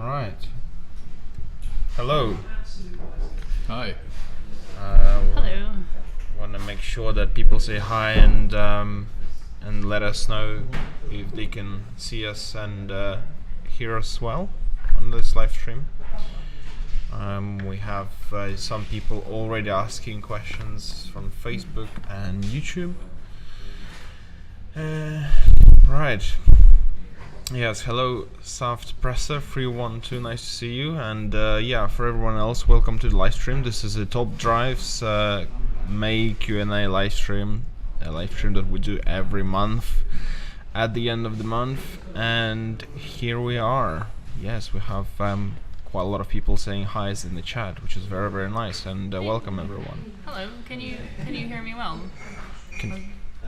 All right. Hello. Hi. Hello. Want to make sure that people say hi and let us know if they can see us and hear us well on this live stream. We have some people already asking questions from Facebook and YouTube. Right. Yes, hello, Soft Presser 312. Nice to see you. And yeah, for everyone else, welcome to the live stream. This is a Top Drives May Q&A live stream, a live stream that we do every month at the end of the month. And here we are. Yes, we have quite a lot of people saying hi's in the chat, which is very, very nice. And welcome, everyone. Hello. Can you hear me well?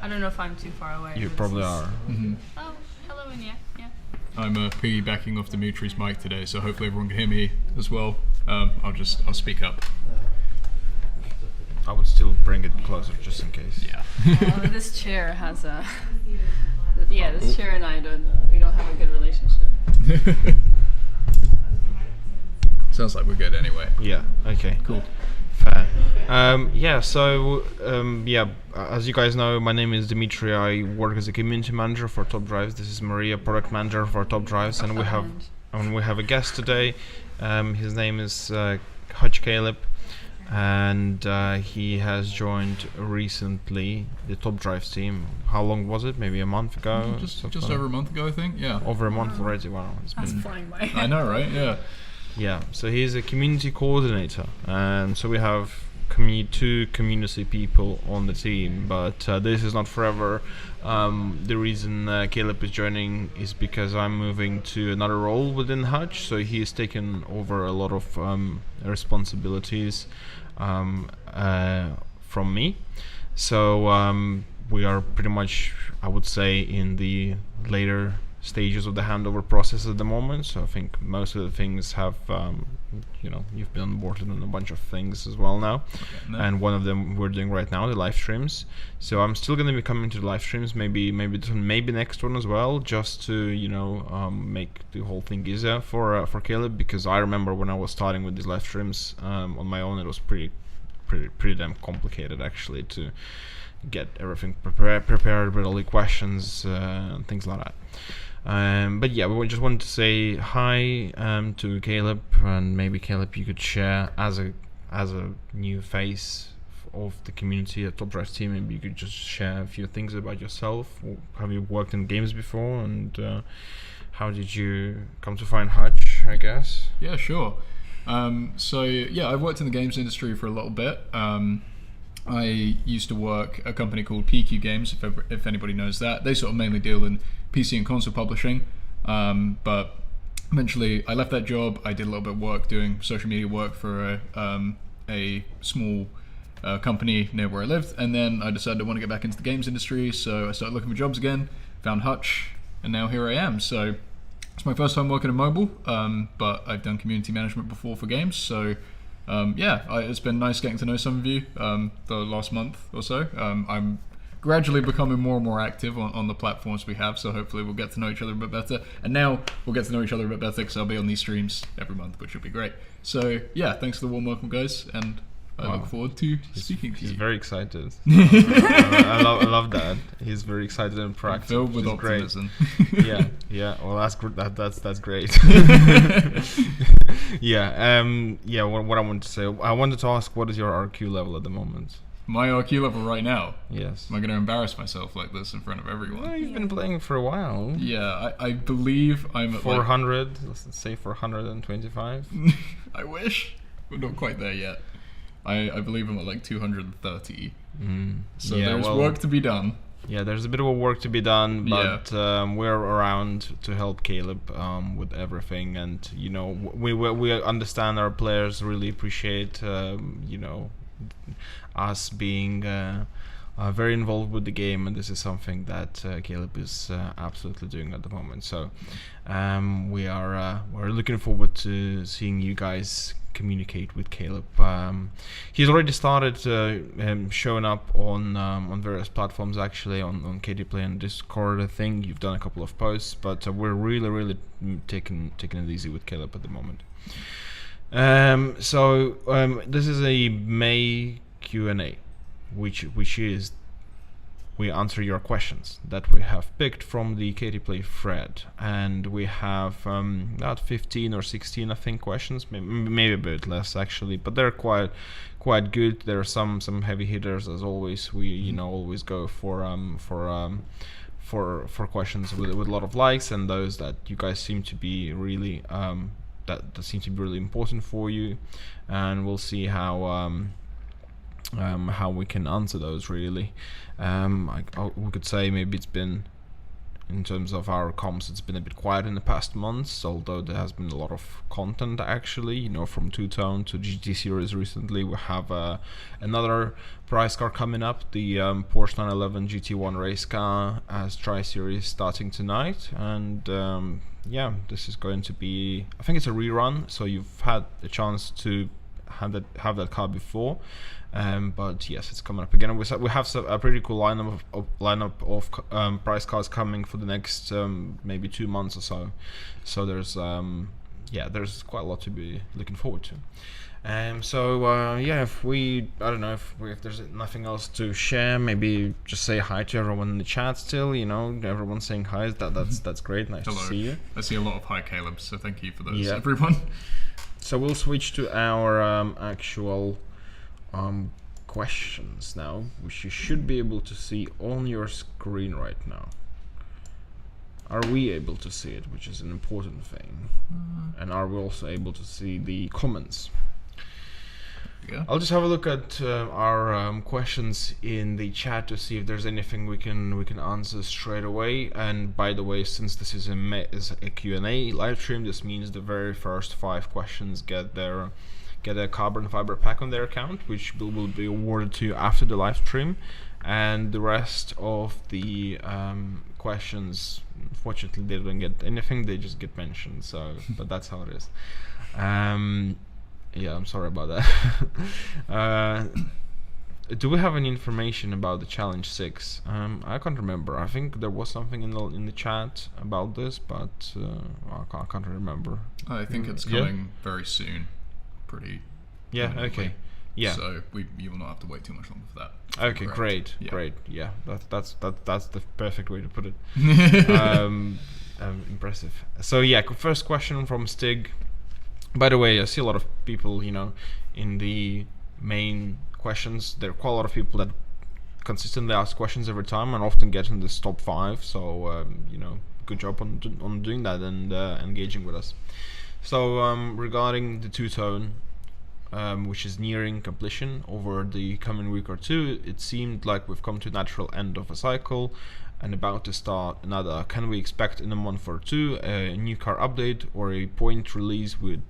I don't know if I'm too far away. You probably are. Mm-hmm. Oh, hello, and yeah. I'm piggybacking off Dimitri's mic today, so hopefully everyone can hear me as well. I'll speak up. I would still bring it closer just in case. Yeah. This chair has a. This chair and I we don't have a good relationship. Sounds like we're good anyway. Yeah. Okay. Cool. Fair. As you guys know, my name is Dimitri. I work as a community manager for Top Drives. This is Maria, product manager for Top Drives, and we have a guest today. His name is Hutch Caleb, and he has joined recently the Top Drives team. How long was it? Maybe a month ago? Just over a month ago, I think. Yeah. Over a month already. Wow, it's That's been flying by. I know, right? Yeah. Yeah, so he's a community coordinator, and so we have two community people on the team, but this is not forever. The reason Caleb is joining is because I'm moving to another role within Hutch, so he's taken over a lot of responsibilities from me. So we are pretty much, I would say, in the later stages of the handover process at the moment. So I think most of the things have, you've been onboarded on a bunch of things as well now. Okay, and one of them we're doing right now, the live streams. So I'm still going to be coming to the live streams, maybe next one as well, just to make the whole thing easier for Caleb, because I remember when I was starting with these live streams on my own, it was pretty damn complicated actually to get everything prepared with all the questions and things like that. But yeah, we just wanted to say hi to Caleb, and maybe Caleb, you could share as a new face of the community at Top Drive team. Maybe you could just share a few things about yourself. Have you worked in games before, and how did you come to find Hutch, I guess? Yeah, sure. I've worked in the games industry for a little bit. I used to work at a company called PQ Games, if anybody knows that. They sort of mainly deal in PC and console publishing, but eventually I left that job. I did a little bit of work doing social media work for a small company near where I lived, and then I decided I want to get back into the games industry, so I started looking for jobs again, found Hutch, and now here I am. So it's my first time working in mobile, but I've done community management before for games, so it's been nice getting to know some of you the last month or so. I'm gradually becoming more and more active on the platforms we have, so hopefully we'll get to know each other a bit better. And now we'll get to know each other a bit better because I'll be on these streams every month, which will be great. So yeah, thanks for the warm welcome, guys, and I look forward to speaking to you. He's very excited. I love that. He's very excited and proactive. Filled with optimism. Great. Yeah. Well, that's great. What I wanted to say, I wanted to ask, what is your RQ level at the moment? My RQ level right now? Yes. Am I going to embarrass myself like this in front of everyone? Well, you've been playing for a while. Yeah, I believe I'm at 400, let's say 425. I wish. We're not quite there yet. I believe I'm at like 230. So there's work to be done. Yeah, there's a bit of a work to be done, but we're around to help Caleb with everything, and we understand our players really appreciate us being very involved with the game, and this is something that Caleb is absolutely doing at the moment. So we're looking forward to seeing you guys communicate with Caleb. He's already started showing up on various platforms, actually, on KT Play and Discord. I think you've done a couple of posts, but we're really taking it easy with Caleb at the moment. So this is a May Q&A, which is we answer your questions that we have picked from the KT Play thread, and we have about 15 or 16, I think, questions, maybe a bit less actually, but they're quite good. There are some heavy hitters, as always. We always go for questions with a lot of likes, and those that you guys seem to be really that seem to be really important for you, and we'll see how we can answer those, really. We could say maybe it's been, in terms of our comms, it's been a bit quiet in the past months, although there has been a lot of content, actually, from Two-Tone to GT Series recently. We have another prize car coming up, the Porsche 911 GT1 race car as Tri-Series starting tonight, and yeah, this is going to be, I think it's a rerun, so you've had a chance to have that car before, but yes, it's coming up again. We have a pretty cool lineup of prize cars coming for the next maybe 2 months or so. So there's quite a lot to be looking forward to. Yeah, if there's nothing else to share, maybe just say hi to everyone in the chat still. Everyone's saying hi. That's great. Nice Hello. to see you. I see a lot of hi, Caleb, so thank you for those, everyone. So we'll switch to our actual questions now, which you should be able to see on your screen right now. Are we able to see it, which is an important thing? And are we also able to see the comments? Yeah. I'll just have a look at our questions in the chat to see if there's anything we can answer straight away. And by the way, since this is a Q&A live stream, this means the very first 5 questions get a carbon fiber pack on their account, which will be awarded to you after the live stream. And the rest of the questions, unfortunately, they don't get anything; they just get mentioned. So, but that's how it is. Yeah, I'm sorry about that. Do we have any information about the Challenge 6? I can't remember. I think there was something in the chat about this, but I can't remember. I think it's coming very soon. Pretty. Yeah. imminently. Okay. Yeah. So you will not have to wait too much longer for that. Okay. Correct. Great. Yeah. That's the perfect way to put it. Impressive. So yeah, first question from Stig. By the way, I see a lot of people, in the main questions. There are quite a lot of people that consistently ask questions every time and often get in this top 5. So, good job on doing that and engaging with us. So, regarding the Two-Tone, which is nearing completion over the coming week or 2, it seemed like we've come to a natural end of a cycle and about to start another. Can we expect in a month or 2 a new car update or a point release with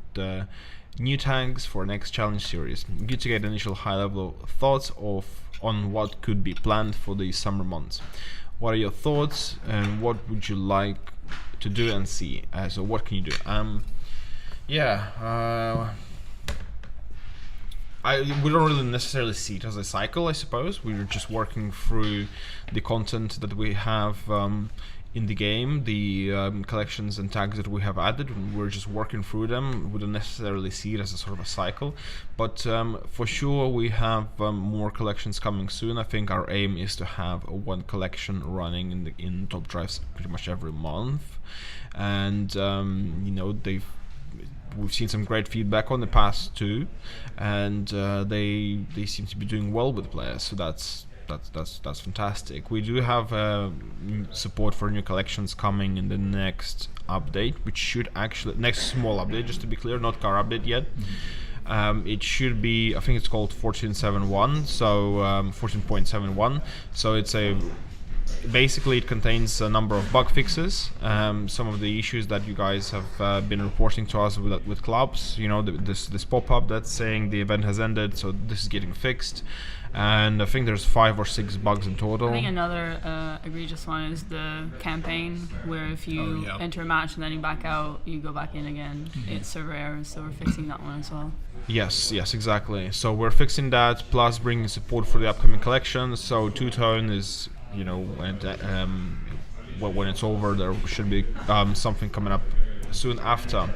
new tags for next challenge series? Good to get initial high-level thoughts on what could be planned for the summer months. What are your thoughts and what would you like to do and see? So what can you do? We don't really necessarily see it as a cycle, I suppose. We're just working through the content that we have in the game, the collections and tags that we have added. We're just working through them. We don't necessarily see it as a sort of a cycle, but for sure we have more collections coming soon. I think our aim is to have one collection running in top drives pretty much every month, and we've seen some great feedback on the past 2, and they seem to be doing well with players. So that's fantastic. We do have support for new collections coming in the next update, which should actually next small update, just to be clear, not car update yet. It should be, I think it's called 14.71, so 14.71. So it's a basically it contains a number of bug fixes, some of the issues that you guys have been reporting to us with clubs, this pop-up that's saying the event has ended, so this is getting fixed. And I think there's 5 or 6 bugs in total. I think another egregious one is the campaign, where if you enter a match and then you back out, you go back in again. It's server errors, so we're fixing that one as well. Yes, exactly. So we're fixing that, plus bringing support for the upcoming collections. So two-tone is, when it's over, there should be something coming up soon after.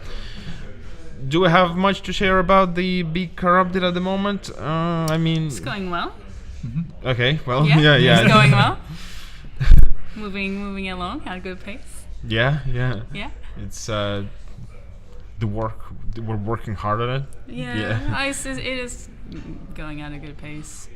Do we have much to share about the big car update at the moment? It's going well. Okay, well, yeah. It's going well. moving along at a good pace. Yeah. It's the work. We're working hard on it. Yeah. It is going at a good pace.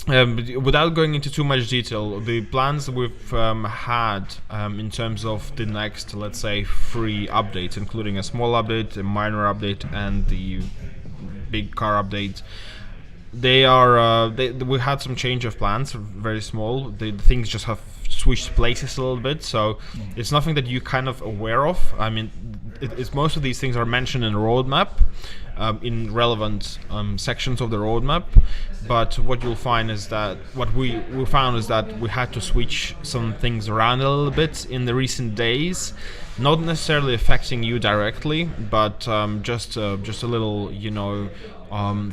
Without going into too much detail, the plans we've had in terms of the next, let's say, 3 updates, including a small update, a minor update, and the big car update, they are. We had some change of plans, very small. The things just have switched places a little bit, so it's nothing that you're kind of aware of. It's most of these things are mentioned in the roadmap, in relevant sections of the roadmap. But what you'll find is that what we found is that we had to switch some things around a little bit in the recent days, not necessarily affecting you directly, but just a little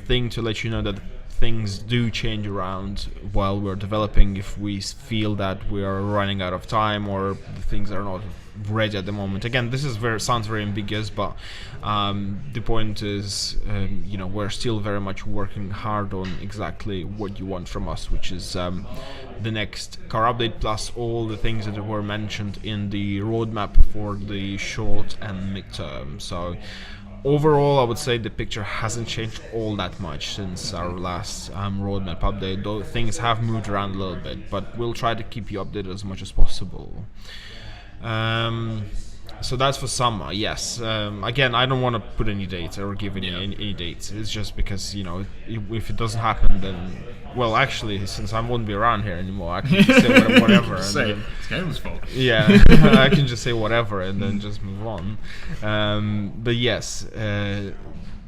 thing to let you know that things do change around while we're developing if we feel that we are running out of time or things are not ready at the moment. Again, this is sounds very ambiguous, but the point is, we're still very much working hard on exactly what you want from us, which is the next car update plus all the things that were mentioned in the roadmap for the short and midterm. So overall, I would say the picture hasn't changed all that much since our last roadmap update, though things have moved around a little bit, but we'll try to keep you updated as much as possible. So that's for summer, yes. Again, I don't want to put any dates or give any dates. It's just because, if it doesn't happen, then, well, actually, since I won't be around here anymore, I can just say whatever. It's Galen's fault. Yeah, I can just say whatever and then just move on. But yes,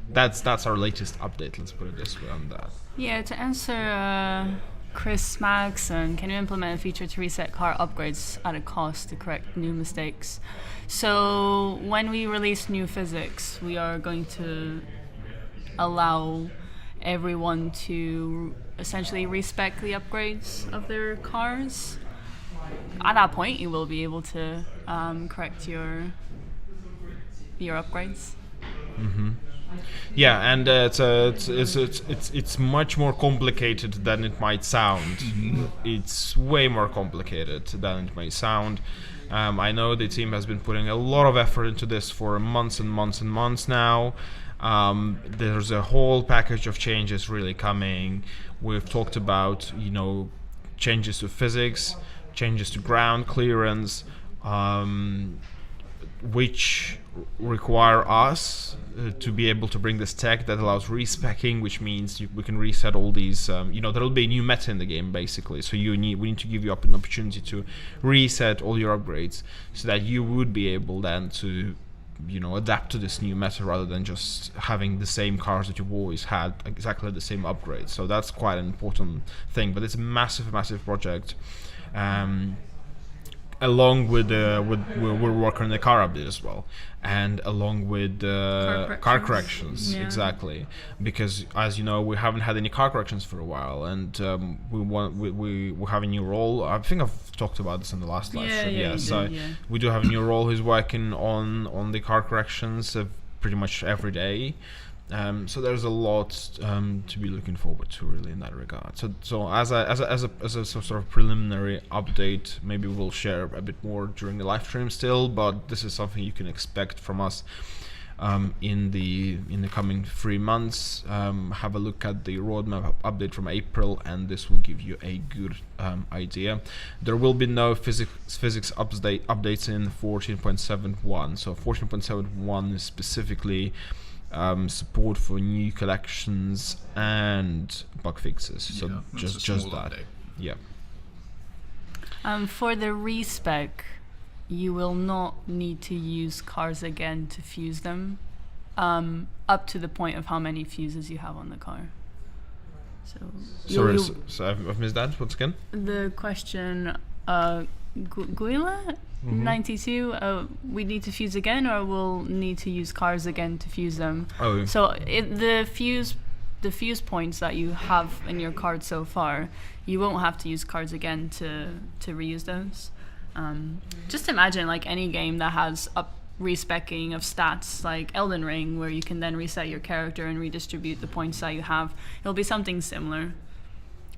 that's our latest update. Let's put it this way on that. Yeah, to answer Chris Maxson, can you implement a feature to reset car upgrades at a cost to correct new mistakes? So when we release new physics, we are going to allow everyone to essentially respec the upgrades of their cars. At that point, you will be able to correct your upgrades. Mm-hmm. Yeah, and it's much more complicated than it might sound. Mm-hmm. It's way more complicated than it may sound. I know the team has been putting a lot of effort into this for months and months and months now. There's a whole package of changes really coming. We've talked about, changes to physics, changes to ground clearance, which require us to be able to bring this tech that allows respecking, which means we can reset all these. There will be a new meta in the game, basically. So we need to give you an opportunity to reset all your upgrades, so that you would be able then to, adapt to this new meta rather than just having the same cars that you've always had, exactly the same upgrades. So that's quite an important thing. But it's a massive project. Along with we're working on the car update as well, and along with car corrections. Yeah. Exactly, because as you know, we haven't had any car corrections for a while, and we have a new role. I think I've talked about this in the last live stream. So we do have a new role who's working on the car corrections pretty much every day. So there's a lot to be looking forward to, really, in that regard. So as a sort of preliminary update, maybe we'll share a bit more during the live stream still, but this is something you can expect from us in the coming 3 months. Have a look at the roadmap update from April, and this will give you a good idea. There will be no physics updates in 14.71. So 14.71 is specifically support for new collections and bug fixes. So just that. Update. Yeah. For the respec, you will not need to use cars again to fuse them, up to the point of how many fuses you have on the car. So Sorry, so I've missed that. Once again. the question, Guila 92, we need to fuse again, or we'll need to use cars again to fuse them. Oh. So the fuse points that you have in your card so far, you won't have to use cards again to reuse those. Just imagine like any game that has a respecking of stats, like Elden Ring, where you can then reset your character and redistribute the points that you have. It'll be something similar.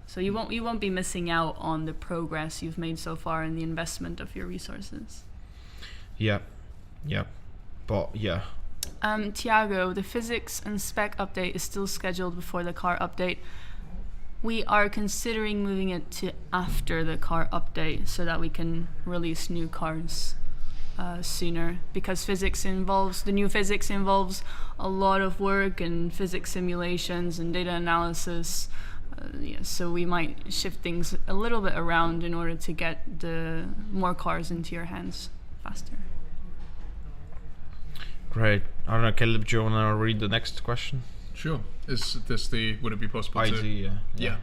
So you won't be missing out on the progress you've made so far in the investment of your resources. Yeah. But yeah. Tiago, the physics and spec update is still scheduled before the car update. We are considering moving it to after the car update so that we can release new cars sooner, because the new physics involves a lot of work and physics simulations and data analysis. So we might shift things a little bit around in order to get the more cars into your hands faster. Great. I don't know, Caleb, do you want to read the next question? Sure. Is this would it be possible to... ID, Yeah.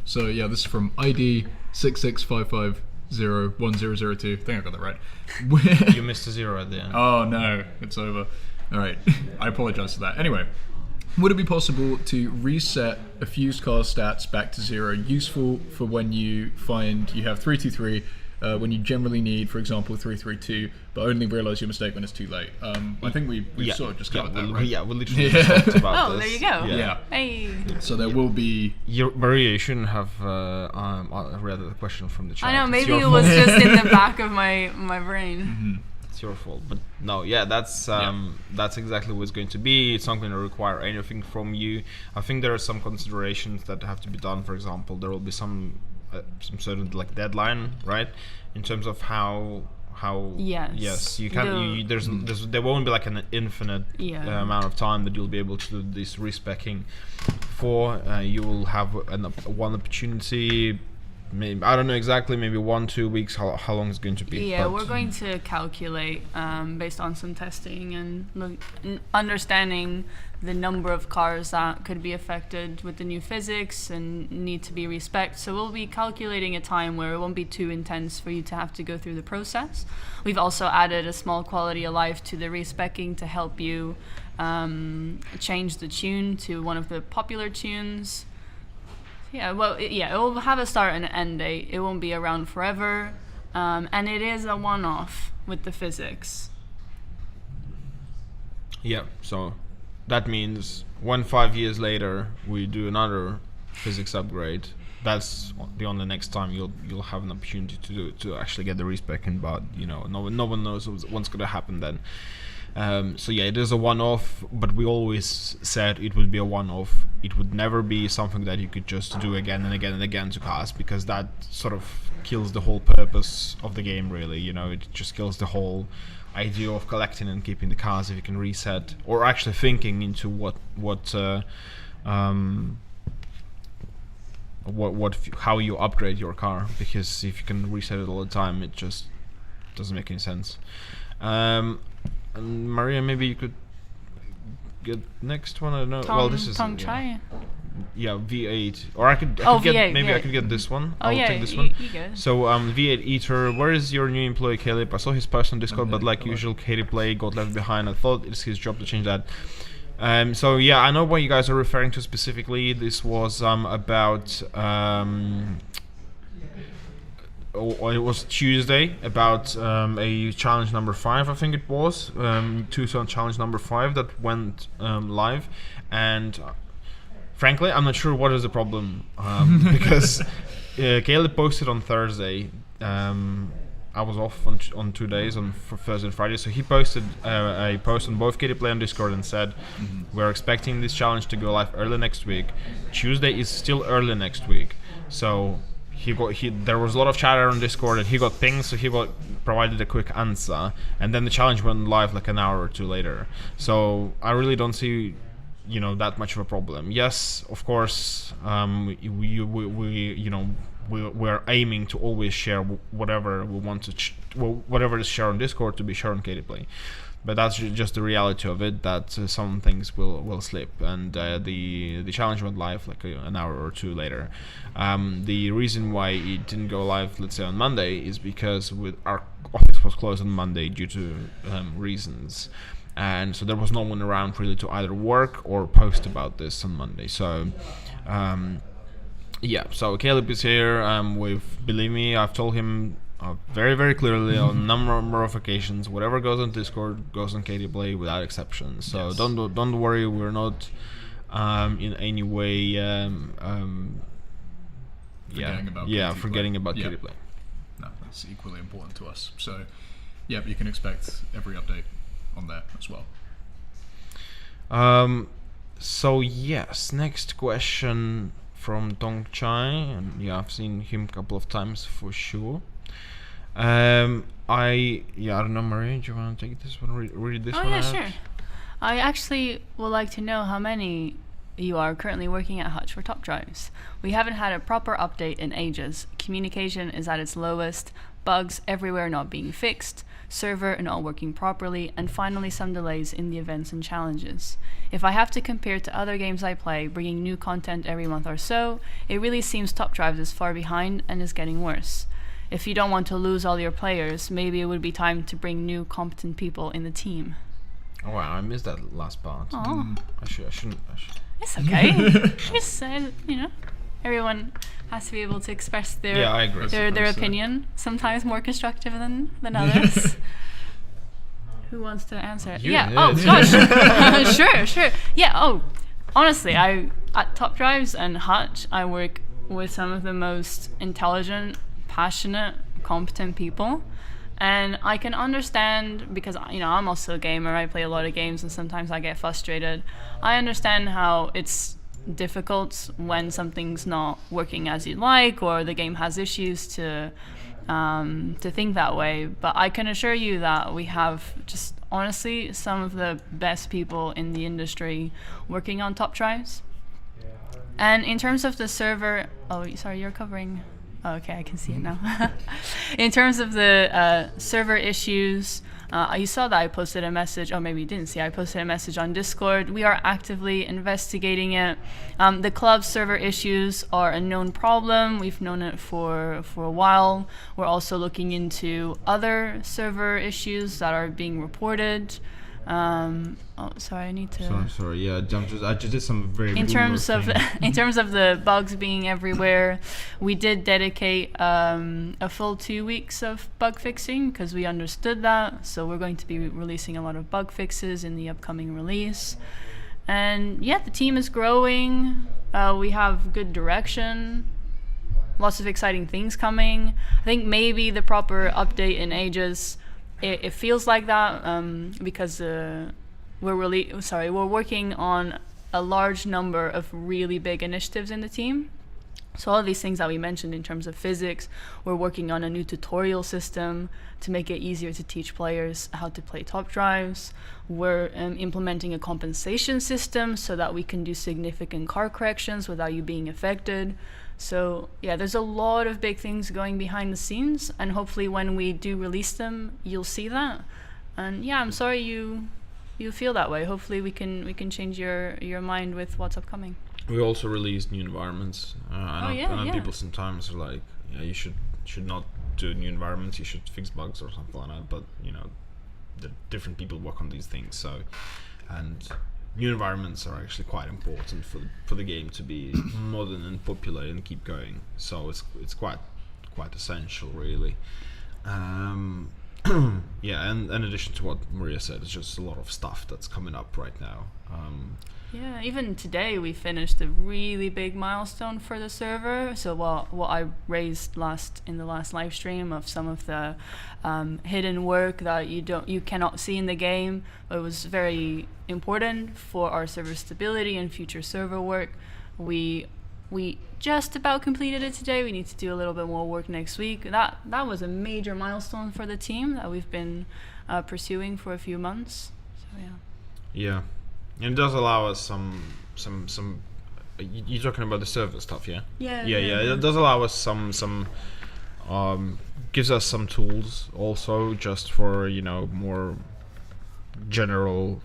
So yeah, this is from ID 6655101002. I think I got that right. You missed a 0 at the end. Oh no, it's over. All right, I apologize for that. Anyway, would it be possible to reset a fused car's stats back to 0, useful for when you find you have 323, when you generally need, for example, 332, but only realize your mistake when it's too late? I think we've sort of just covered that, right? Yeah, we literally just talked about Oh, this. there you go. Yeah. Hey. So there will be... Maria, you shouldn't have read the question from the chat. I know, It's maybe your it was fault. just in the back of my brain. It's your fault, but no, yeah, that's exactly what it's going to be. It's not going to require anything from you. I think there are some considerations that have to be done. For example, there will be some certain like deadline, right, in terms of how yes you can there won't be like an infinite amount of time that you'll be able to do this respecking for. You will have one opportunity. Maybe, I don't know exactly, maybe 1-2 weeks, how long it's going to be. Yeah, we're going to calculate based on some testing and understanding the number of cars that could be affected with the new physics and need to be respec'd. So we'll be calculating a time where it won't be too intense for you to have to go through the process. We've also added a small quality of life to the respecking to help you change the tune to one of the popular tunes. Yeah, well, it will have a start and an end date. It won't be around forever, and it is a one-off with the physics. Yeah, so that means when 5 years later we do another physics upgrade, that's the only next time you'll have an opportunity to actually get the respec, but no one knows what's going to happen then. So yeah, it is a one-off, but we always said it would be a one-off. It would never be something that you could just do again and again and again to cast, because that sort of kills the whole purpose of the game, really. It just kills the whole idea of collecting and keeping the cars if you can reset, or actually thinking into how you upgrade your car, because if you can reset it all the time, it just doesn't make any sense. And Maria, maybe you could get next one. I don't know. Well, this is try. Yeah, V8, or I could V8, get maybe V8. I could get this one. Oh, I'll yeah, take this one. you go. So V8 Eater, where is your new employee Caleb? I saw his post on Discord, but like usual, Katie Play got left behind. I thought it's his job to change that. So yeah, I know what you guys are referring to specifically. This was about it was Tuesday, about a challenge number 5, I think it was, Tucson challenge number 5 that went live, and frankly I'm not sure what is the problem, because Caleb posted on Thursday. I was off on 2 days, on Thursday and Friday, so he posted a post on both KDPlay and Discord and said, we're expecting this challenge to go live early next week. Tuesday is still early next week, so there was a lot of chatter on Discord, and he got pinged, so he provided a quick answer, and then the challenge went live like an hour or two later. So I really don't see that much of a problem. Yes, of course, we we're aiming to always share whatever we want to whatever is shared on Discord to be shared on KDPlay. But that's just the reality of it, that some things will slip, and the challenge went live like an hour or two later. The reason why it didn't go live, let's say on Monday, is because our office was closed on Monday due to reasons, and so there was no one around really to either work or post about this on Monday. So so Caleb is here. Believe me, I've told him very, very clearly on a number of occasions, whatever goes on Discord goes on KDPlay without exception. So Yes. don't worry, we're not in any way forgetting about Yeah. KDPlay. No, that's equally important to us. So, yeah, you can expect every update on there as well. So yes, next question from Dong Chai, and I've seen him a couple of times for sure. I don't know, Maria, do you want to take this one, read this one out? Sure. I actually would like to know how many you are currently working at Hutch for top drives. We haven't had a proper update in ages. Communication is at its lowest, bugs everywhere not being fixed, server not working properly, and finally some delays in the events and challenges. If I have to compare to other games I play, bringing new content every month or so, it really seems top drives is far behind and is getting worse. If you don't want to lose all your players, maybe it would be time to bring new competent people in the team. Oh wow, I missed that last part. Oh, I shouldn't. it's okay. Just everyone has to be able to express Yeah, I agree. their opinion. Sometimes more constructive than others. Who wants to answer? You. Yeah. Oh gosh. Sure. Yeah. Oh, honestly, at Top Drives and Hutch, I work with some of the most intelligent, passionate, competent people, and I can understand, because I'm also a gamer. I play a lot of games, and sometimes I get frustrated. I understand how it's difficult when something's not working as you'd like, or the game has issues to think that way. But I can assure you that we have just honestly some of the best people in the industry working on Top Drives. And in terms of the server, sorry, you're covering. Oh, okay, I can see it now. In terms of the server issues, you saw that I posted a message. Oh, maybe you didn't see. I posted a message on Discord. We are actively investigating it. The club server issues are a known problem. We've known it for a while. We're also looking into other server issues that are being reported. Sorry, I need to. Sorry. Yeah, I just did some very. In terms of the bugs being everywhere, we did dedicate a full 2 weeks of bug fixing because we understood that. So we're going to be releasing a lot of bug fixes in the upcoming release. And yeah, the team is growing. We have good direction. Lots of exciting things coming. I think maybe the proper update in ages. It feels like that because we're working on a large number of really big initiatives in the team. So all of these things that we mentioned in terms of physics, we're working on a new tutorial system to make it easier to teach players how to play top drives. We're implementing a compensation system so that we can do significant car corrections without you being affected. So yeah, there's a lot of big things going behind the scenes, and hopefully when we do release them, you'll see that. And yeah, I'm sorry you feel that way. Hopefully we can change your mind with what's upcoming. We also released new environments. I know people sometimes are like, you should not do new environments. You should fix bugs or something like that. But the different people work on these things. So, and new environments are actually quite important for the game to be modern and popular and keep going. So it's quite essential, really. Yeah, and in addition to what Maria said, it's just a lot of stuff that's coming up right now. Yeah, even today we finished a really big milestone for the server. So what I raised in the last live stream of some of the hidden work that you cannot see in the game, but it was very important for our server stability and future server work. We just about completed it today. We need to do a little bit more work next week. That was a major milestone for the team that we've been pursuing for a few months. So yeah. Yeah. And it does allow us some you're talking about the server stuff, yeah? Yeah. It does allow us some gives us some tools also, just for more general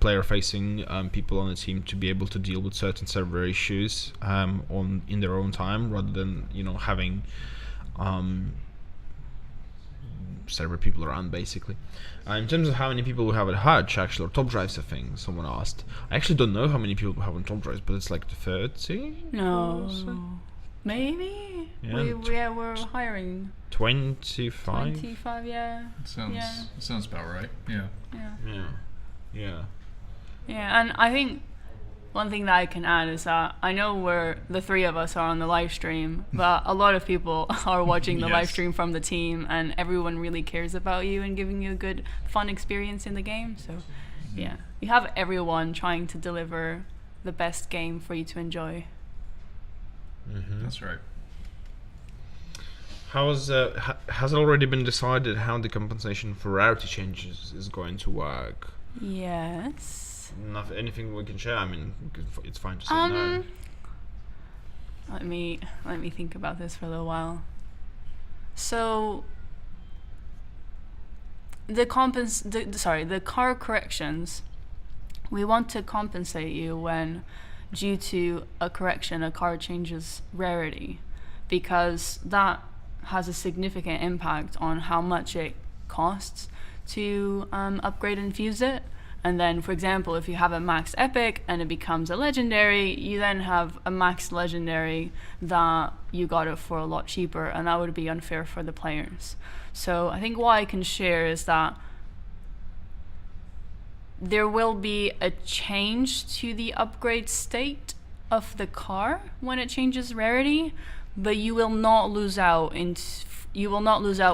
player facing people on the team to be able to deal with certain server issues in their own time, rather than having server people around, basically. In terms of how many people we have at Hutch, actually, or top drives, I think someone asked. I actually don't know how many people we have on top drives, but it's like 30. No, so. Maybe. Yeah, We're hiring 25. 25. Yeah. Sounds about right. Yeah. Yeah, and I think one thing that I can add is that I know the three of us are on the live stream, but a lot of people are watching the live stream from the team, and everyone really cares about you and giving you a good, fun experience in the game. So, yeah, you have everyone trying to deliver the best game for you to enjoy. Mm-hmm. That's right. Has it already been decided how the compensation for rarity changes is going to work? Yes. Anything we can share? I mean, it's fine to say no. Let me think about this for a little while. So the car corrections, we want to compensate you when, due to a correction, a car changes rarity, because that has a significant impact on how much it costs to upgrade and fuse it. And then, for example, if you have a max epic and it becomes a legendary, you then have a max legendary that you got it for a lot cheaper, and that would be unfair for the players. So I think what I can share is that there will be a change to the upgrade state of the car when it changes rarity, but you will not lose out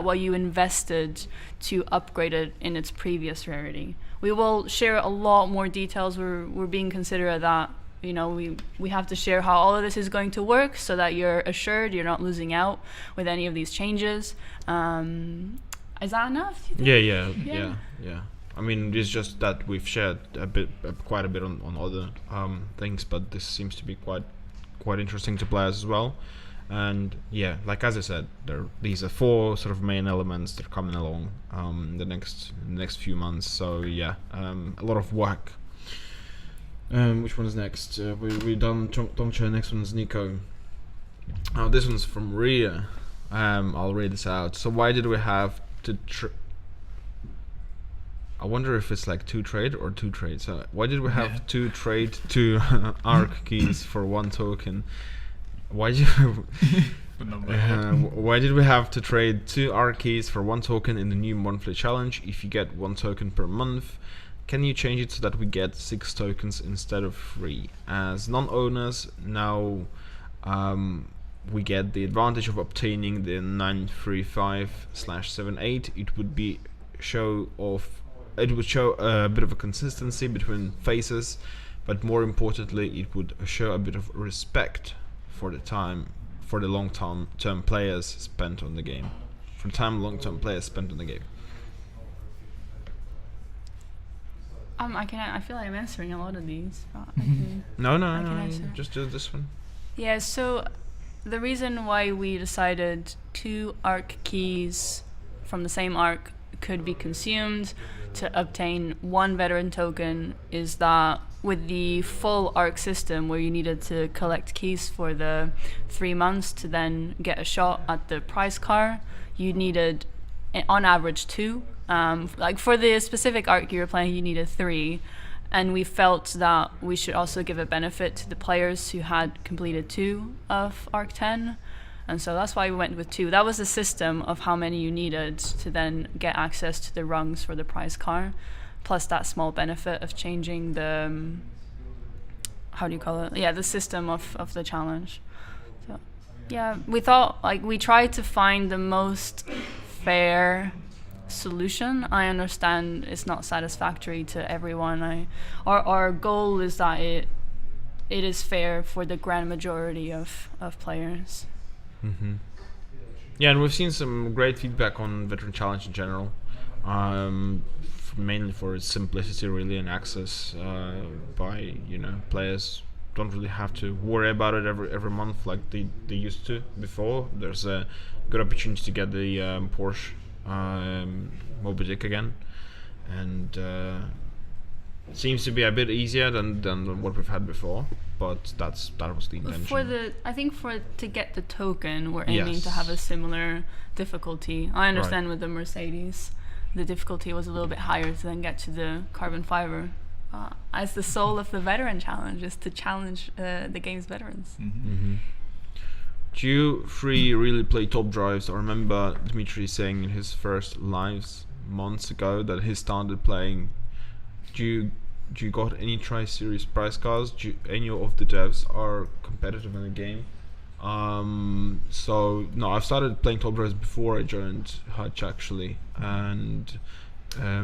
what you invested to upgrade it in its previous rarity. We will share a lot more details. We're being considerate that we have to share how all of this is going to work, so that you're assured you're not losing out with any of these changes. Is that enough? Yeah. I mean, it's just that we've shared quite a bit on other things, but this seems to be quite interesting to players as well. And yeah, like as I said, these are 4 sort of main elements that are coming along in the next few months. So yeah, a lot of work. Which one is next? We done Tongcha. Next one's Nico. This one's from Ria. I'll read this out. So why did we have to? I wonder if it's like 2 trade or 2 trade. So why did we have to trade 2 ARC keys for 1 token? Why did we have to trade 2 ARC keys for 1 token in the new monthly challenge? If you get 1 token per month, can you change it so that we get 6 tokens instead of 3? As non-owners, now we get the advantage of obtaining the 935/78. It would show a bit of a consistency between faces, but more importantly, it would show a bit of respect for the long-term players spent on the game. I feel like I'm answering a lot of these. No, just do this one. Yeah, so the reason why we decided 2 ARC keys from the same ARC could be consumed to obtain 1 veteran token is that with the full ARC system, where you needed to collect keys for the 3 months to then get a shot at the prize car, you needed on average 2. Like for the specific ARC you were playing, you needed 3. And we felt that we should also give a benefit to the players who had completed 2 of ARC 10. And so that's why we went with 2. That was the system of how many you needed to then get access to the rungs for the prize car, plus that small benefit of changing the the system of the challenge. So yeah, we thought, we tried to find the most fair solution. I understand it's not satisfactory to everyone. Our goal is that it is fair for the grand majority of players. Mm-hmm. Yeah, and we've seen some great feedback on Veteran Challenge in general, mainly for its simplicity, really, and access by players don't really have to worry about it every month like they used to before. There's a good opportunity to get the Porsche Moby Dick again, and it seems to be a bit easier than what we've had before. But that was the intention. I think to get the token, we're aiming to have a similar difficulty. I understand with the Mercedes, the difficulty was a little bit higher to then get to the carbon fiber. As the soul of the veteran challenge is to challenge the game's veterans. Do you three really play top drives? I remember Dmitry saying in his first lives months ago that he started playing. Do you got any Tri-Series prize cards? Any of the devs are competitive in the game? So no, I've started playing top drives before I joined Hutch actually, and I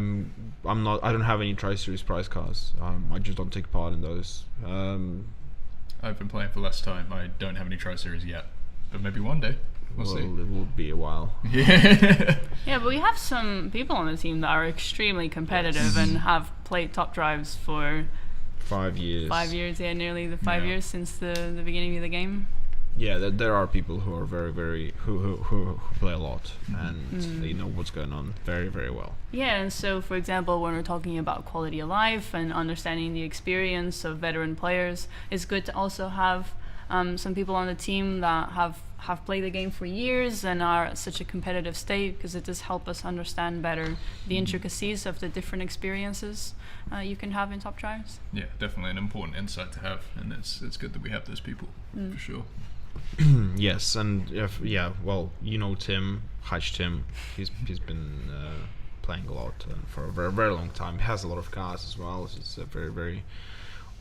don't have any Tri-Series prize cards. I just don't take part in those. I've been playing for less time. I don't have any Tri-Series yet, but maybe one day. We'll see. It will be a while. Yeah. Yeah, but we have some people on the team that are extremely competitive and have played top drives for 5 years. 5 years, yeah, nearly the 5 years since the beginning of the game. Yeah, there are people who are very who play a lot and they know what's going on very, very well. Yeah, and so for example, when we're talking about quality of life and understanding the experience of veteran players, it's good to also have some people on the team that have played the game for years and are at such a competitive state, because it does help us understand better the intricacies of the different experiences you can have in top drives. Yeah, definitely an important insight to have, and it's good that we have those people for sure. Yes, and well, you know Tim, Hutch Tim, he's been playing a lot for a very, very long time. He has a lot of cards as well. He's a very, very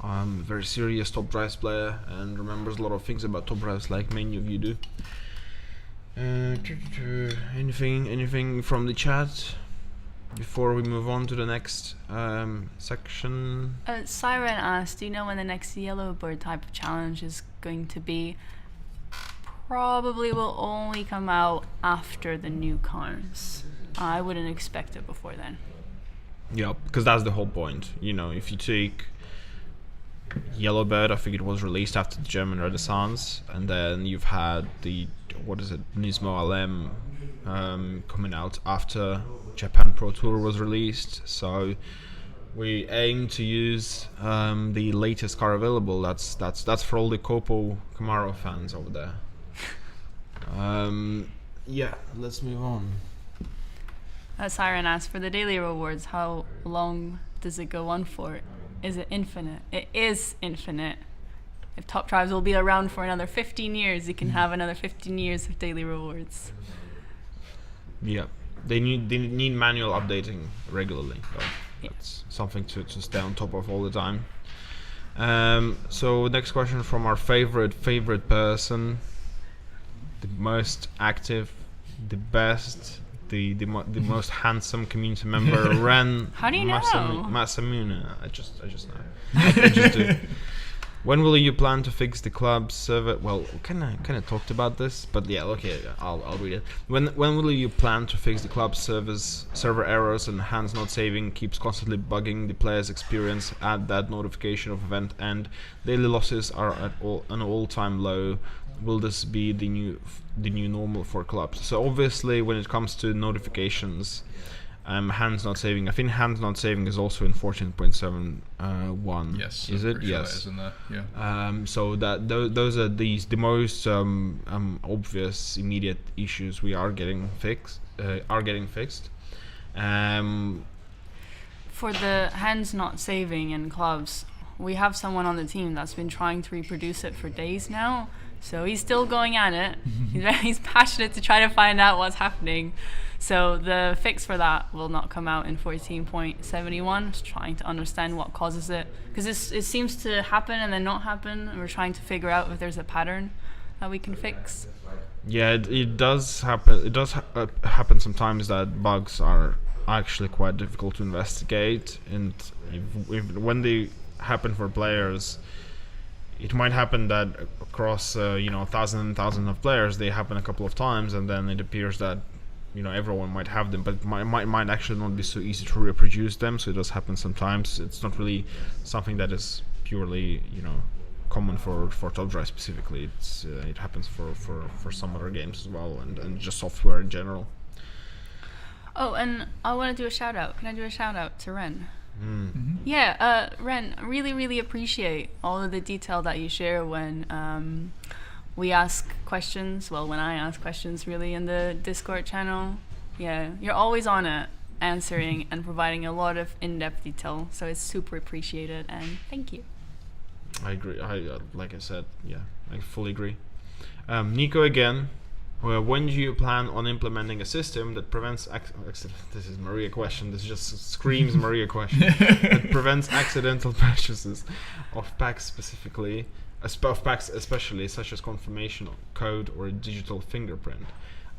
very serious top drives player and remembers a lot of things about top drives like many of you do. Anything from the chat before we move on to the next section? Siren asked, do you know when the next Yellowbird type of challenge is going to be? Probably will only come out after the new cars. I wouldn't expect it before then. Yeah, because that's the whole point. You know, if you take Yellowbird, I think it was released after the German Renaissance, and then you've had the Nismo LM coming out after Japan Pro Tour was released. So we aim to use the latest car available. That's for all the Copo Camaro fans over there. Yeah, let's move on. Siren asked, for the daily rewards, how long does it go on for? Is it infinite? It is infinite. If top drives will be around for another 15 years, you can have another 15 years of daily rewards. Yeah, they need manual updating regularly, though. That's something to stay on top of all the time. So next question from our favorite person, the most active, the best, the most handsome community member, Ren. How do you know? Masamuna. I just know. I just do. When will you plan to fix the club server? Well, kind of talked about this, but yeah, okay, I'll read it. When will you plan to fix the club server errors and hands not saving keeps constantly bugging the player's experience? Add that notification of event end. Daily losses are at an all-time low. Will this be the new normal for clubs? So obviously, when it comes to notifications, hands not saving. I think hands not saving is also in 14.7.1. Yes. Is it? Sure Yes. that is in there. Yeah. So that those are the most obvious immediate issues we are getting fixed. For the hands not saving in clubs, we have someone on the team that's been trying to reproduce it for days now. So he's still going at it. He's passionate to try to find out what's happening. So the fix for that will not come out in 14.71. Just trying to understand what causes it, because it seems to happen and then not happen, and we're trying to figure out if there's a pattern that we can fix. Yeah, it does happen. It does happen sometimes that bugs are actually quite difficult to investigate, and when they happen for players, it might happen that across thousands of players they happen a couple of times, and then it appears that everyone might have them, but it might actually not be so easy to reproduce them. So it does happen sometimes. It's not really something that is purely common for Top Drive specifically. It happens for some other games as well, and just software in general. Oh, and I want to do a shout out. Can I do a shout out to Ren? Mm-hmm. Yeah, Ren, really, really appreciate all of the detail that you share when we ask questions. Well, when I ask questions, really, in the Discord channel. Yeah, you're always on it, answering and providing a lot of in-depth detail. So it's super appreciated, and thank you. I agree. Like I said, yeah, I fully agree. Nico again. When do you plan on implementing a system that prevents this is Maria question. This just screams Maria question. That prevents accidental purchases of packs specifically, of packs especially, such as confirmation code or a digital fingerprint.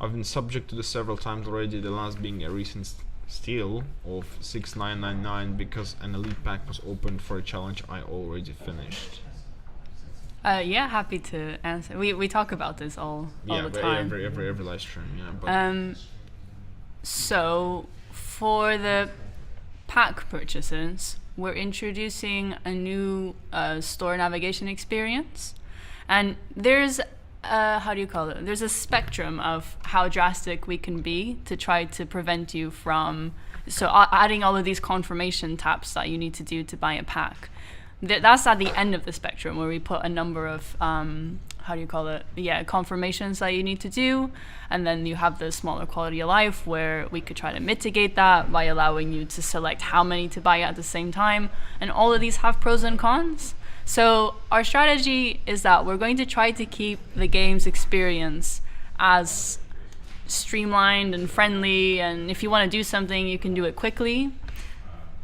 I've been subject to this several times already. The last being a recent steal of 6999 because an elite pack was opened for a challenge I already finished. Yeah, happy to answer. We talk about this all the time. Every live stream. Yeah. But so for the pack purchases, we're introducing a new store navigation experience, and there's how do you call it? There's a spectrum of how drastic we can be to try to prevent you from adding all of these confirmation taps that you need to do to buy a pack. That's at the end of the spectrum where we put a number of how do you call it? Yeah, confirmations that you need to do, and then you have the smaller quality of life where we could try to mitigate that by allowing you to select how many to buy at the same time, and all of these have pros and cons. So our strategy is that we're going to try to keep the game's experience as streamlined and friendly, and if you want to do something, you can do it quickly.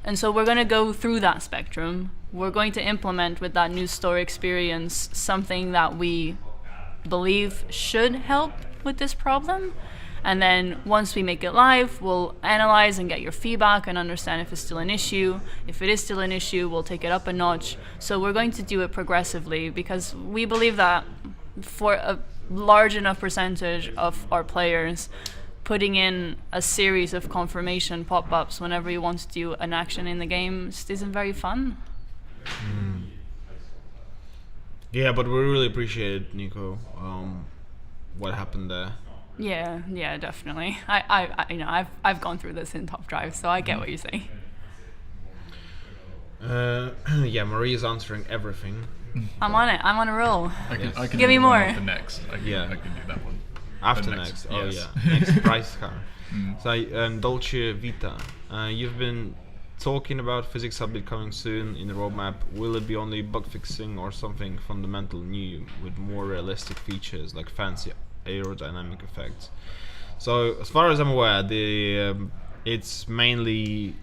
And so we're going to go through that spectrum. We're going to implement with that new store experience something that we believe should help with this problem. And then once we make it live, we'll analyze and get your feedback and understand if it's still an issue. If it is still an issue, we'll take it up a notch. So we're going to do it progressively because we believe that for a large enough percentage of our players, putting in a series of confirmation pop-ups whenever you want to do an action in the game just isn't very fun. Yeah, but we really appreciate, Nico, what happened there. Yeah, definitely. I've gone through this in Top Drive, so I get what you're saying. Yeah, Maria's answering everything. I'm on it. I'm on a roll. I can Give me do more. one after next. I can do that one. After next. Oh Yes. yeah, next price car. So Dolce Vita, you've been talking about physics update coming soon in the roadmap. Will it be only bug fixing or something fundamental new with more realistic features like fancy aerodynamic effects? So as far as I'm aware, it's mainly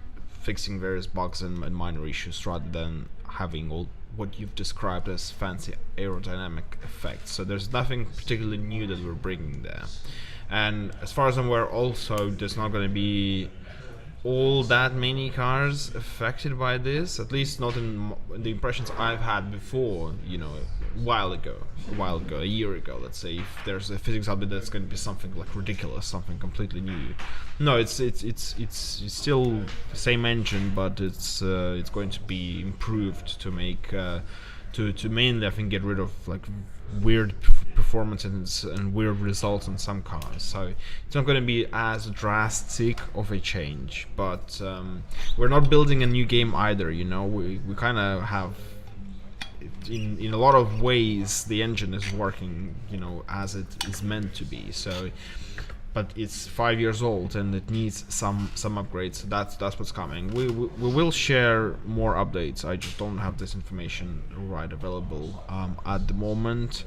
fixing various bugs and minor issues rather than having all what you've described as fancy aerodynamic effects. So there's nothing particularly new that we're bringing there. And as far as I'm aware, also there's not going to be all that many cars affected by this, at least not in the impressions I've had before, a while ago, a year ago, let's say. If there's a physics update that's going to be something like ridiculous, something completely new. No, it's still the same engine, but it's going to be improved to make to mainly, I think, get rid of like weird performances and weird results on some cars. So it's not going to be as drastic of a change, but we're not building a new game either. We kind of have in a lot of ways the engine is working as it is meant to be. So but it's 5 years old and it needs some upgrades. So that's what's coming. We will share more updates. I just don't have this information right available at the moment,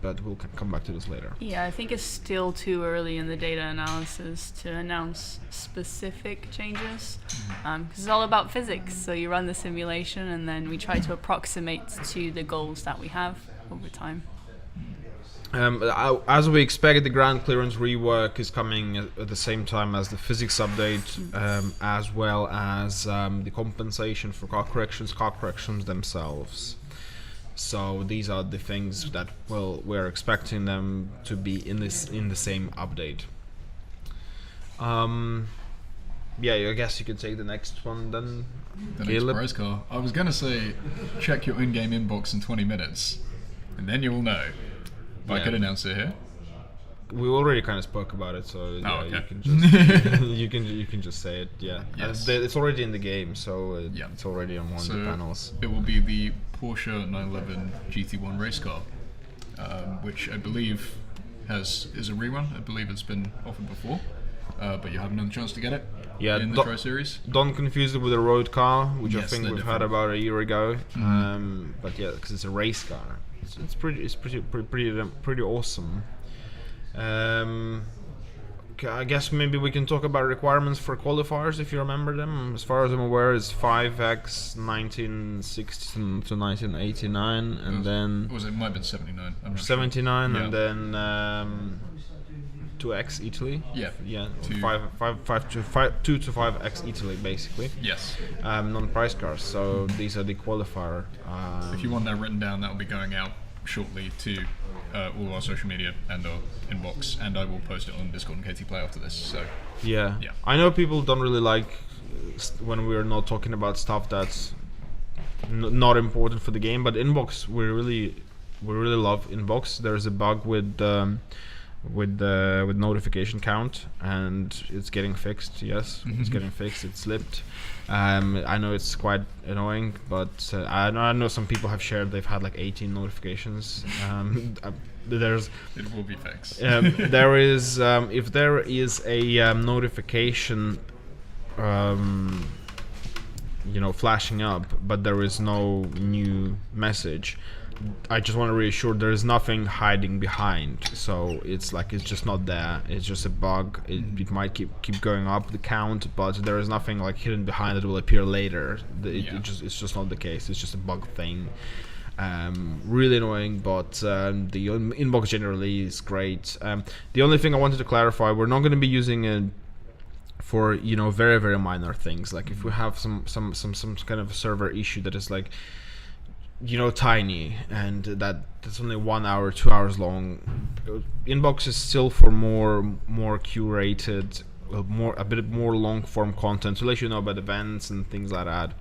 but we'll come back to this later. Yeah, I think it's still too early in the data analysis to announce specific changes, because it's all about physics. So you run the simulation and then we try to approximate to the goals that we have over time. As we expect, the ground clearance rework is coming at the same time as the physics update, as well as the compensation for car corrections themselves. So these are the things that we're expecting them to be in the same update. yeah, I guess you can take the next one then. The next Caleb. prize car. I was going to say, check your in-game inbox in 20 minutes, and then you will know. But I Yeah. could announce it here. We already kind of spoke about it, so yeah, okay. you can just you can just say it. Yeah, Yes. It's already in the game, so Yeah. it's already on one of the So panels. it will be the Porsche 911 GT1 race car, which I believe is a rerun. I believe it's been offered before, but you have another chance to get it Yeah, in the Tri Series. Don't confuse it with a road car, which I Yes, think they're we've had different. about a year ago. But yeah, because it's a race car, it's pretty awesome. Okay, I guess maybe we can talk about requirements for qualifiers if you remember them. As far as I'm aware, it's 5x 1960 to 1989, and then Was it might have been 79? I'm not 79, Yeah. and then 2x Italy. Yeah. Yeah, Two. 2 to 5x Italy basically. Sure. Yes. Non-price cars. So these are the qualifier. If you want that written down, that will be going out shortly to all our social media and our inbox, and I will post it on Discord and KT Play after this. So Yeah. Yeah. I know people don't really like when we're not talking about stuff that's not important for the game, but inbox we really love inbox. There's a bug with notification count, and it's getting fixed. Yes, it's getting fixed. It slipped. I know it's quite annoying, but I know some people have shared they've had like 18 notifications. There's it will be fixed. there is if there is a notification flashing up, but there is no new message, I just want to reassure there is nothing hiding behind. So it's just not there. It's just a bug. It might keep going up the count, but there is nothing like hidden behind that will appear later. It's just not the case. It's just a bug thing. Really annoying, but the inbox generally is great. The only thing I wanted to clarify, we're not going to be using it for very, very minor things. Like if we have some kind of server issue that is like tiny, and that's only 1 hour, 2 hours long, inbox is still for more curated, a bit more long form content to let you know about events and things like that.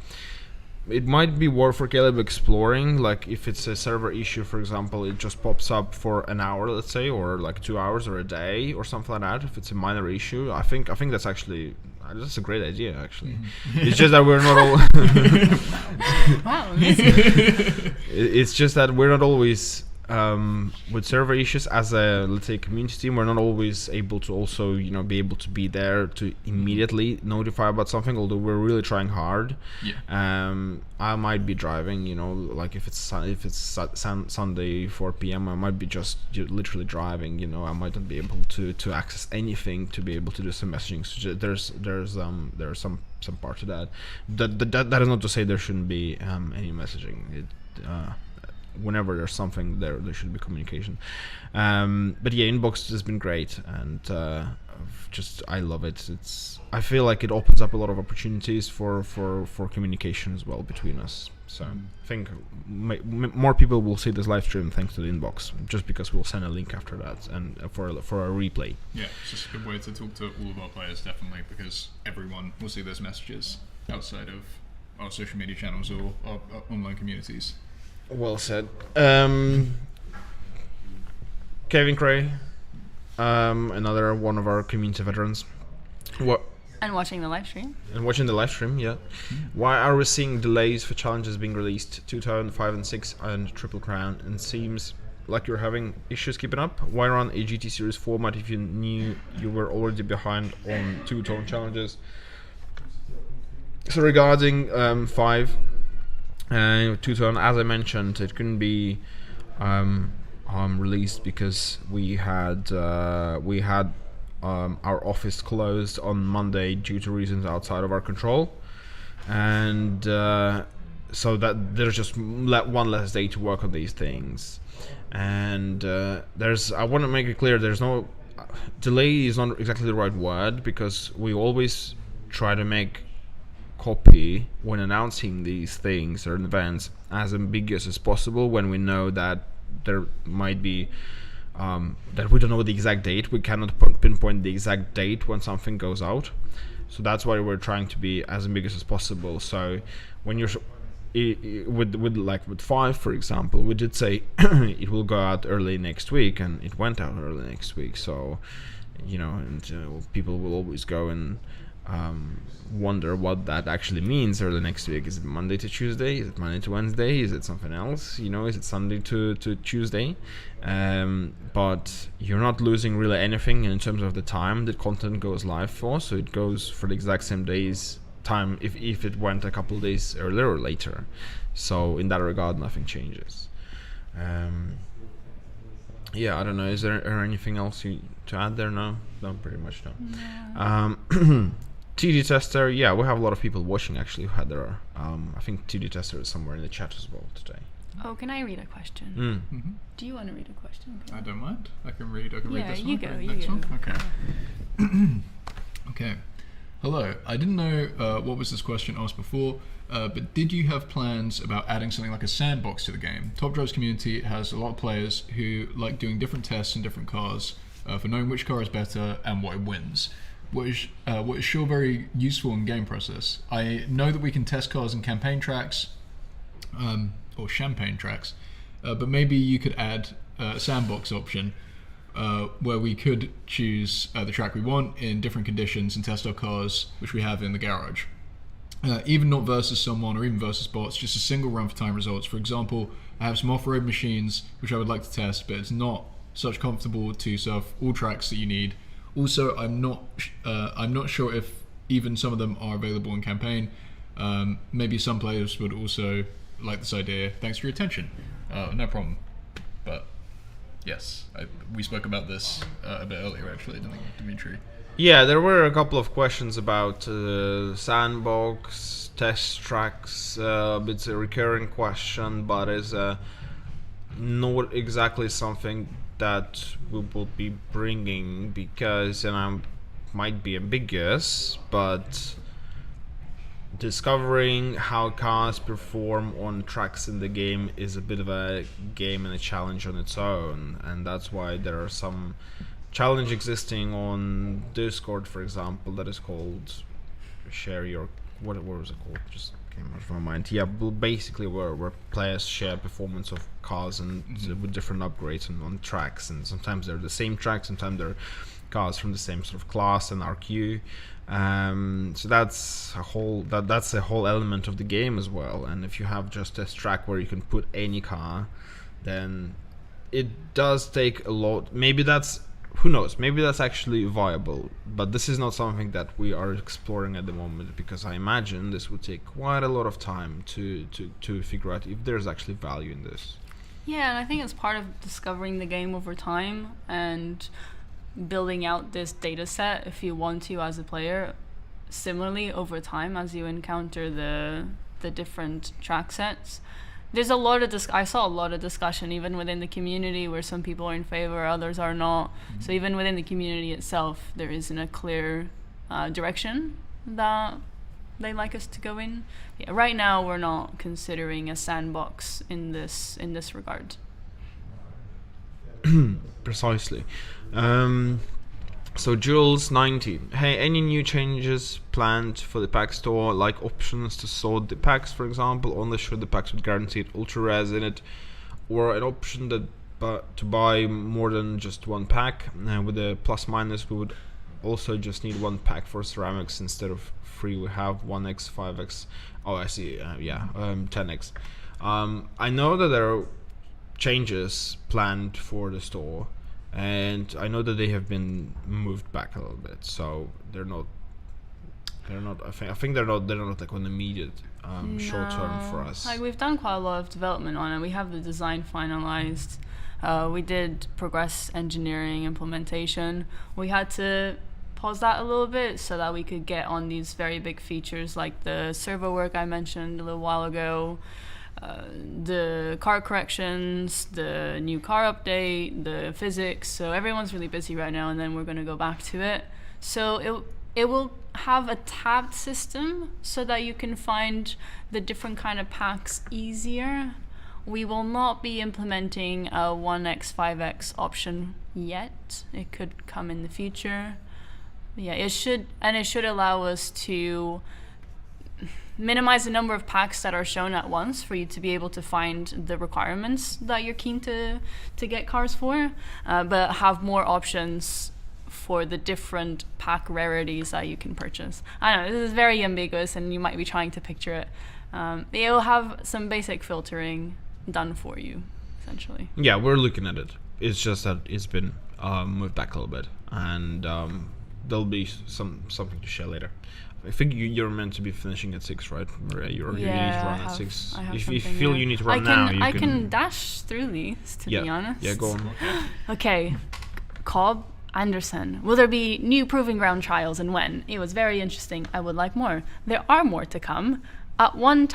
It might be worth for Caleb exploring, like if it's a server issue, for example, it just pops up for an hour, let's say, or like 2 hours or a day or something like that. If it's a minor issue, I think that's actually that's a great idea. Actually, it's just that we're not all. Wow, amazing. It's just that we're not always with server issues as a, let's say, community team. We're not always able to also be able to be there to immediately notify about something, although we're really trying hard. I might be driving, like if it's Sunday 4 p.m. I might be just literally driving. I might not be able to access anything to be able to do some messaging. So there's some part to that. That is not to say there shouldn't be any messaging. Whenever there's something, there should be communication. But yeah, inbox has been great, and I love it. I feel like it opens up a lot of opportunities for communication as well between us. So I think more people will see this live stream thanks to the inbox, just because we'll send a link after that and for a replay. Yeah, it's just a good way to talk to all of our players, definitely, because everyone will see those messages outside of our social media channels or our online communities. Well said. Kevin Cray, another one of our community veterans. What? And watching the live stream. And watching the live stream, yeah. Why are we seeing delays for challenges being released? 2005 and 6 and Triple Crown, and seems like you're having issues keeping up. Why run a GT Series format if you knew you were already behind on two-tone challenges? So regarding 5. Two-tone, as I mentioned, it couldn't be released because we had our office closed on Monday due to reasons outside of our control, and so that there's just one less day to work on these things. And I want to make it clear, there's no delay is not exactly the right word, because we always try to make copy when announcing these things or events as ambiguous as possible when we know that there might be that we don't know the exact date. We cannot pinpoint the exact date when something goes out. So that's why we're trying to be as ambiguous as possible. So when you're with 5, for example, we did say it will go out early next week, and it went out early next week. So and people will always go and wonder what that actually means early next week. Is it Monday to Tuesday? Is it Monday to Wednesday? Is it something else? Is it Sunday to Tuesday? But you're not losing really anything in terms of the time that content goes live for. So it goes for the exact same days time if it went a couple of days earlier or later. So in that regard, nothing changes. I don't know. Is there anything else to add there? No, pretty much no. TD Tester, we have a lot of people watching actually who had their. I think TD Tester is somewhere in the chat as well today. Oh, can I read a question? Mm-hmm. Do you want to read a question? Okay. I don't mind. I can read this one. You go. Next one. Okay. Okay. Hello. I didn't know what was this question asked before, but did you have plans about adding something like a sandbox to the game? Top Drive's community has a lot of players who like doing different tests in different cars for knowing which car is better and what wins. What is sure very useful in game process. I know that we can test cars in campaign tracks, or champagne tracks, but maybe you could add a sandbox option where we could choose the track we want in different conditions and test our cars, which we have in the garage. Even not versus someone or even versus bots, just a single run for time results. For example, I have some off-road machines which I would like to test, but it's not such comfortable to serve all tracks that you need. Also, I'm not sure if even some of them are available in campaign. Maybe some players would also like this idea. Thanks for your attention. No problem. But yes, we spoke about this a bit earlier, actually, didn't we, Dimitri? Yeah, there were a couple of questions about Sandbox, test tracks. It's a recurring question, but it's not exactly something that we will be bringing because, and I might be ambiguous, but discovering how cars perform on tracks in the game is a bit of a game and a challenge on its own, and that's why there are some challenge existing on Discord, for example, that is called share your what was it called? Just came out of my mind. Yeah, well, basically where players share performance of cars and with different upgrades on tracks, and sometimes they're the same tracks, sometimes they're cars from the same sort of class and RQ. So that's a whole element of the game as well. And if you have just a track where you can put any car, then it does take a lot. Maybe that's, who knows, maybe that's actually viable, but this is not something that we are exploring at the moment, because I imagine this would take quite a lot of time to figure out if there's actually value in this. Yeah, and I think it's part of discovering the game over time and building out this data set if you want to as a player. Similarly, over time, as you encounter the different track sets, there's a lot of I saw a lot of discussion even within the community where some people are in favor, others are not. Mm-hmm. So even within the community itself, there isn't a clear direction that they like us to go in. Yeah, right now, we're not considering a sandbox in this regard. Precisely. So Jules 90. Hey, any new changes planned for the pack store, like options to sort the packs, for example, only show the packs with guaranteed ultra rares in it, or an option that to buy more than just one pack? With the plus minus, we would also just need one pack for ceramics instead of 3. We have 1x, 5x. Oh, I see. 10x. I know that there are changes planned for the store, and I know that they have been moved back a little bit, so they're not. I think they're not like on immediate short term for us. Like, we've done quite a lot of development on it. We have the design finalized. We did progress engineering implementation. We had to pause that a little bit so that we could get on these very big features like the servo work I mentioned a little while ago. The car corrections, the new car update, the physics. So everyone's really busy right now, and then we're going to go back to it. So it will have a tabbed system so that you can find the different kind of packs easier. We will not be implementing a 1x, 5x option yet. It could come in the future. Yeah, it should allow us to minimize the number of packs that are shown at once for you to be able to find the requirements that you're keen to get cars for, but have more options for the different pack rarities that you can purchase. I don't know, this is very ambiguous and you might be trying to picture it. It will have some basic filtering done for you, essentially. Yeah, we're looking at it. It's just that it's been moved back a little bit, and there'll be something to share later. I think you're meant to be finishing at 6, right? Maria? You need to run at 6. If you feel you need to run now, you can. I can dash through these, to be honest. Yeah, go on. Okay, Cobb Anderson. Will there be new proving ground trials and when? It was very interesting. I would like more. There are more to come. At one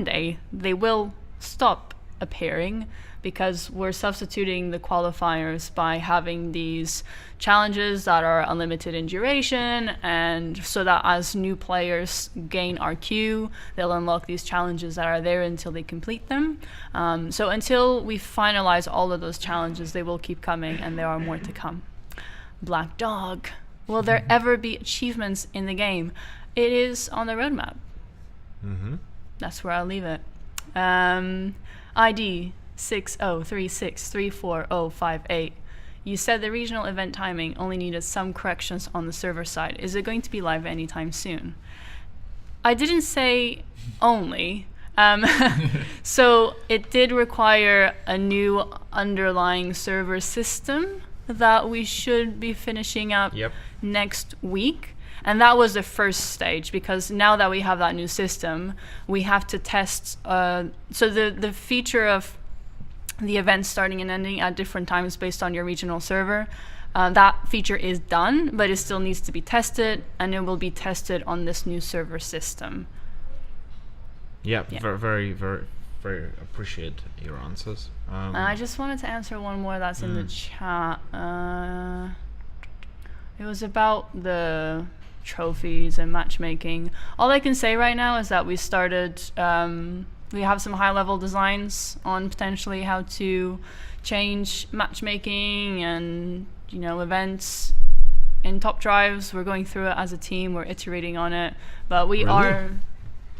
day, they will stop appearing because we're substituting the qualifiers by having these challenges that are unlimited in duration, and so that as new players gain our queue, they'll unlock these challenges that are there until they complete them. So until we finalize all of those challenges, they will keep coming, and there are more to come. Black Dog. Will there ever be achievements in the game? It is on the roadmap. Mm-hmm. That's where I'll leave it. ID 6036340058. You said the regional event timing only needed some corrections on the server side. Is it going to be live anytime soon? I didn't say only. So it did require a new underlying server system that we should be finishing up next week. And that was the first stage, because now that we have that new system, we have to test. So the feature of the events starting and ending at different times based on your regional server, that feature is done, but it still needs to be tested, and it will be tested on this new server system. Yeah. Very, very, very appreciate your answers. I just wanted to answer one more that's in the chat. It was about the trophies and matchmaking. All I can say right now is that we started, we have some high-level designs on potentially how to change matchmaking and, events in top drives. We're going through it as a team. We're iterating on it, but we are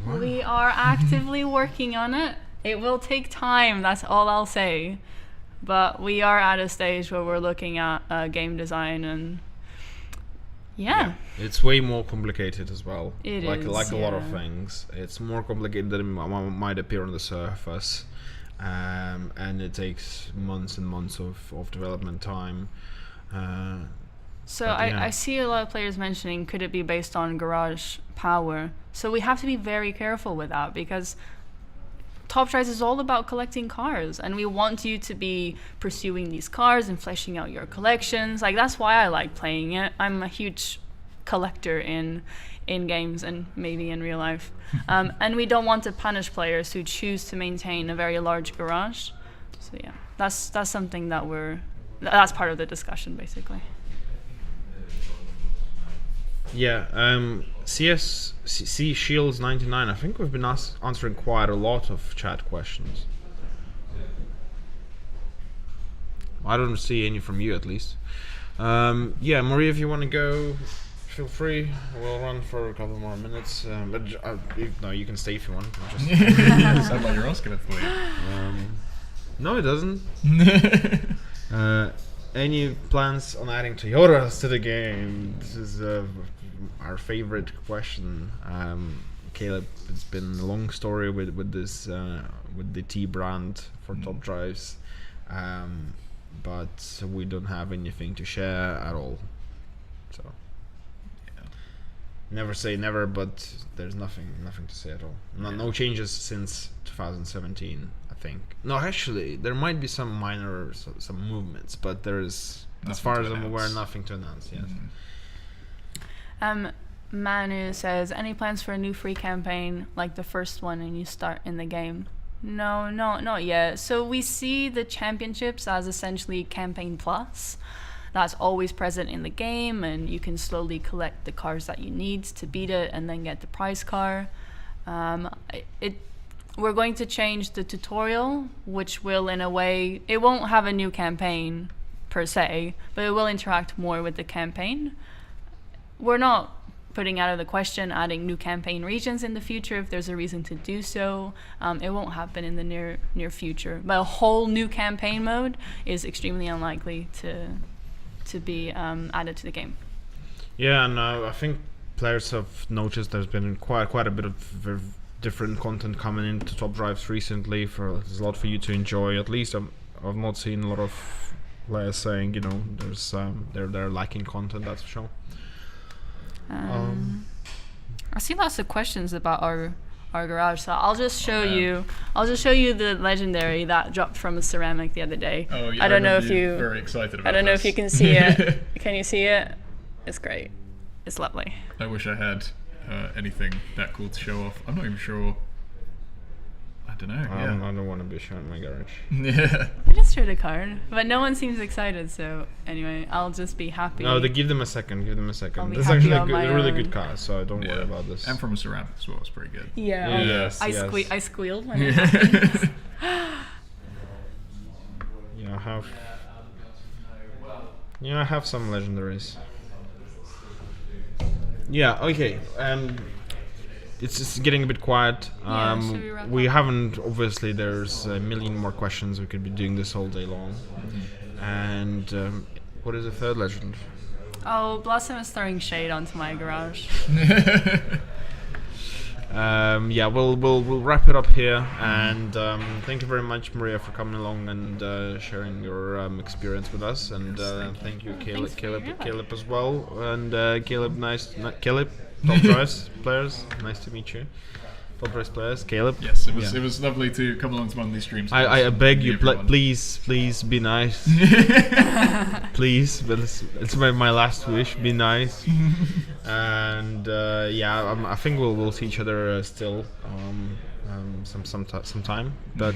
actively working on it. It will take time. That's all I'll say. But we are at a stage where we're looking at game design and. Yeah. It's way more complicated as well. It is, a lot of yeah. things. It's more complicated than it might appear on the surface, and it takes months and months of development time. I see a lot of players mentioning, could it be based on garage power? So we have to be very careful with that, because Top Drives is all about collecting cars, and we want you to be pursuing these cars and fleshing out your collections. Like, that's why I like playing it. I'm a huge collector in games and maybe in real life. And we don't want to punish players who choose to maintain a very large garage. So yeah, that's something that's part of the discussion, basically. Yeah, C Shields 99. I think we've been answering quite a lot of chat questions. I don't see any from you, at least. Yeah, Maria, if you want to go, feel free. We'll run for a couple more minutes. No, you can stay if you want. It sounds like you're asking it for you. No, it doesn't. Any plans on adding Toyotas to the game? This is our favorite question. Caleb, it's been a long story with this with the T brand for Top Drives, but we don't have anything to share at all. So never say never, but there's nothing to say at all. No changes since 2017. I think. No, actually, there might be some minor some movements, but there is, as far as I'm aware, nothing to announce. Yes. Manu says, any plans for a new free campaign like the first one and you start in the game? No, not yet. So we see the championships as essentially campaign plus. That's always present in the game, and you can slowly collect the cars that you need to beat it and then get the prize car. We're going to change the tutorial, which will, in a way, it won't have a new campaign per se, but it will interact more with the campaign. we're not putting out of the question adding new campaign regions in the future if there's a reason to do so. It won't happen in the near future. But a whole new campaign mode is extremely unlikely to be added to the game. Yeah, and I think players have noticed there's been quite a bit of different content coming into top drives recently. There's a lot for you to enjoy. At least I've not seen a lot of players saying, you know, there's they're liking content. That's for sure. I see lots of questions about our garage, so I'll just show you. I'll just show you the legendary that dropped from a ceramic the other day. Oh, yeah, I don't know if you. Very excited about I don't know this. if you can see it. Can you see it? It's great. It's lovely. I wish I had anything that cool to show off. I'm not even sure. I don't know. I don't want to be showing my garage. Yeah. I just showed a card, but no one seems excited. So anyway, I'll just be happy. No, give them a second. Give them a I'll second. be It's happy actually on my a really own. good car, so don't worry Yeah. about this. And from a ceramic as well. It's pretty good. Yeah. Yes, I yes. I squealed when it happened. Yeah, I have some legendaries. Yeah, okay. It's just getting a bit quiet. Yeah, should we wrap we up? haven't, obviously, there's a million more questions. We could be doing this all day long. And what is the third legend? Oh, Blossom is throwing shade onto my garage. Yeah, we'll wrap it up here. And thank you very much, Maria, for coming along and sharing your experience with us. And thank you, Thanks for your invite. Caleb as well. And Caleb, Caleb, Top Drives players, nice to meet you. Top Drives players, Caleb. Yes, it Yeah. was lovely to come along to one of these streams. I beg you, Everyone. please be nice. Please, but it's my last wish. Be nice. And yeah, I think we'll see each other still some time. But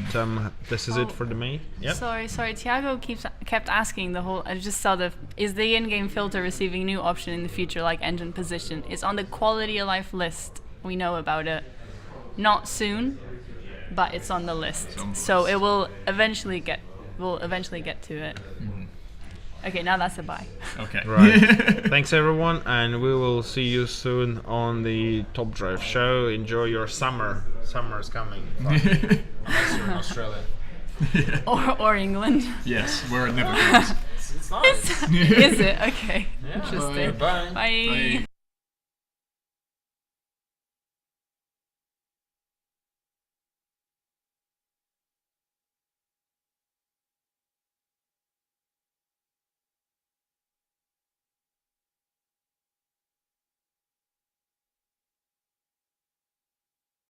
this is it for the May. Yeah. Sorry. Tiago kept asking the whole. I just saw is the in-game filter receiving new option in the future, like engine position? It's on the quality of life list. We know about it. Not soon, but it's on the list. So it will eventually get. We'll eventually get to it. Okay, now that's a bye. Okay. Right. Thanks everyone, and we will see you soon on the Top Drive show. Enjoy your summer. Summer is coming. Unless you're in Australia. Or England. Yes, where it never goes. It's nice. Is it? Okay. Yeah. Interesting. Bye. Bye. Bye.